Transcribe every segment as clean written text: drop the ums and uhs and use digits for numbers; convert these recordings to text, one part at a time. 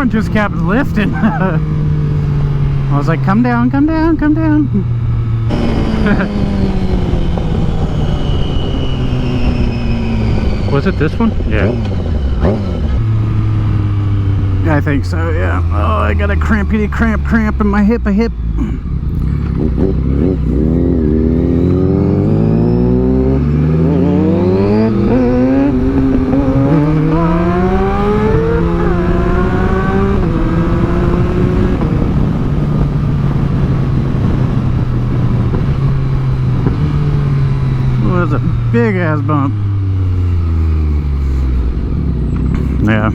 one just kept lifting. I was like, come down, come down, come down. Was it this one? Yeah. I think so, yeah. Oh, I got a cramp in my hip, Oh, that's a big ass bump. Yeah.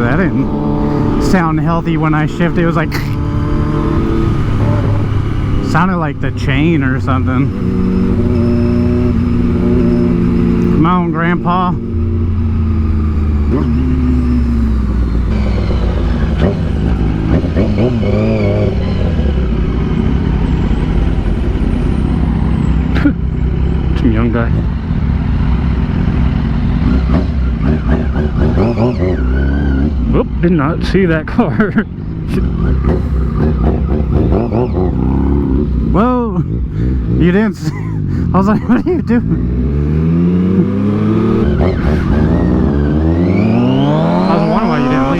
That didn't sound healthy when I shifted. It was like sounded like the chain or something. Come on, Grandpa. Some young guy. Whoop, did not see that car. Whoa, you didn't see. I was like, what are you doing? I was wondering why you didn't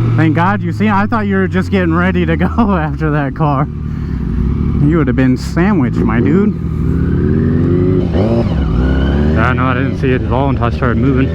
leave. Thank God you see. I thought you were just getting ready to go after that car. You would have been sandwiched, my dude. Yeah, no, I didn't see it at all until I started moving.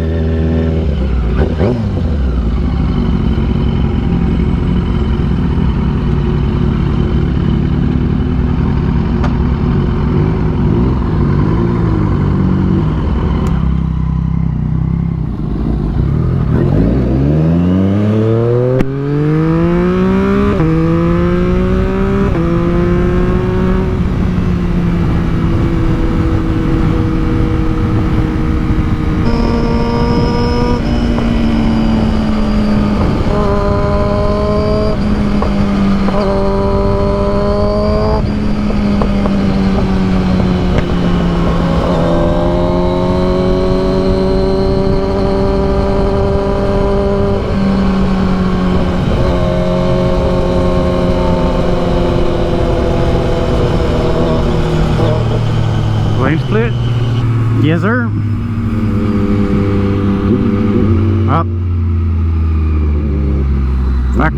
Lane split? Yes, sir. Up. Fuck.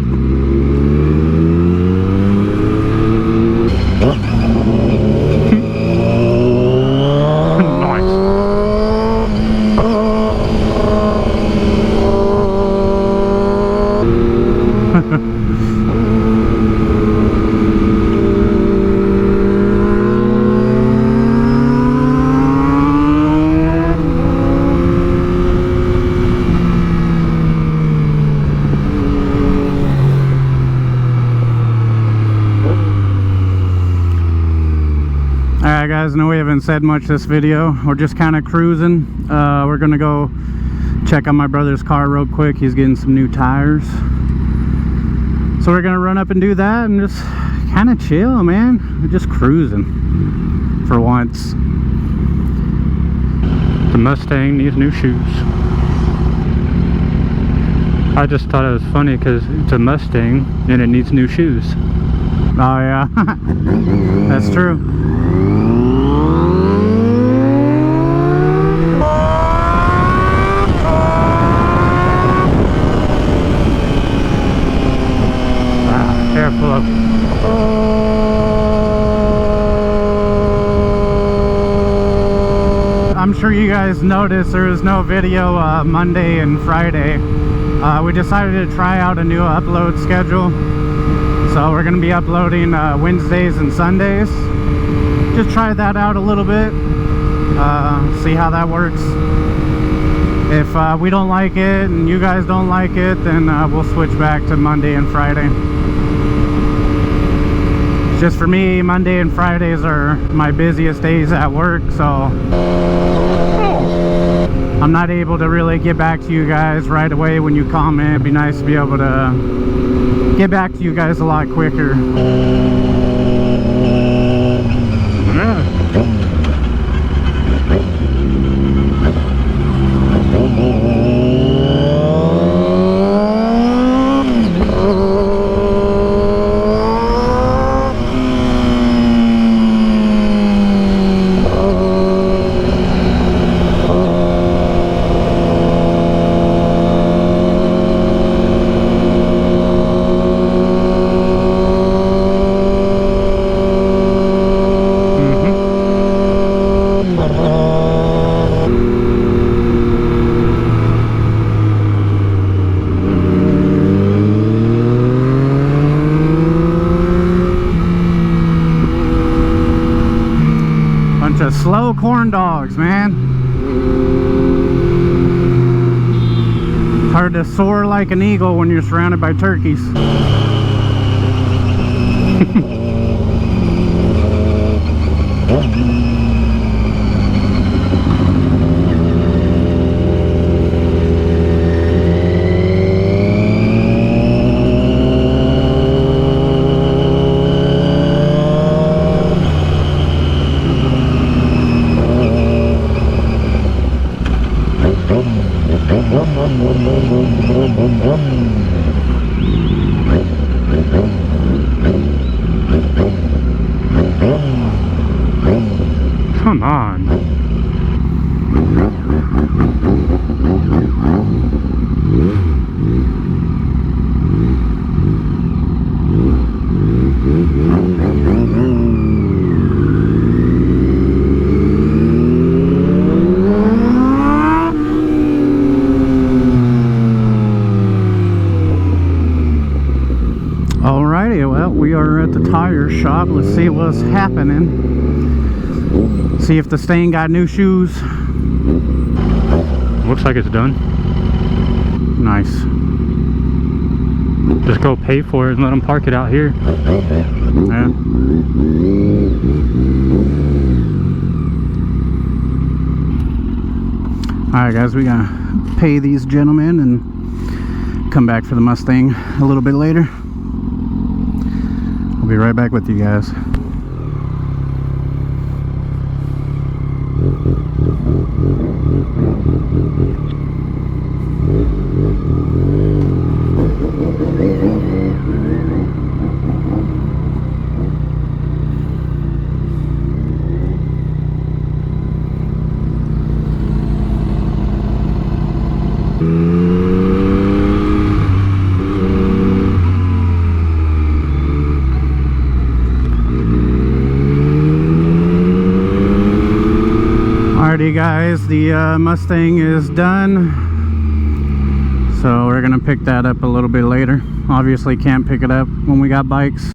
Alright guys, no, we haven't said much this video. We're just kind of cruising. We're gonna go check on my brother's car real quick. He's getting some new tires. So we're gonna run up and do that and just kind of chill, man. We're just cruising for once. The Mustang needs new shoes. I just thought it was funny because it's a Mustang and it needs new shoes. Oh yeah, that's true. Careful. I'm sure you guys noticed there was no video Monday and Friday. We decided to try out a new upload schedule. So we're going to be uploading Wednesdays and Sundays. Just try that out a little bit. See how that works. If we don't like it and you guys don't like it, then we'll switch back to Monday and Friday. Just for me, Monday and Fridays are my busiest days at work, so I'm not able to really get back to you guys right away when you comment. It'd be nice to be able to get back to you guys a lot quicker. Bunch of slow corn dogs, man. It's hard to soar like an eagle when you're surrounded by turkeys. Come on. Alrighty, well, we are at the tire shop. Let's see what's happening. See if the stain got new shoes. Looks like it's done. Nice. Just go pay for it and let them park it out here. Yeah. Alright guys, we gotta pay these gentlemen and come back for the Mustang a little bit later. I'll be right back with you guys. Alrighty guys, the Mustang is done, so we're gonna pick that up a little bit later. Obviously can't pick it up when we got bikes.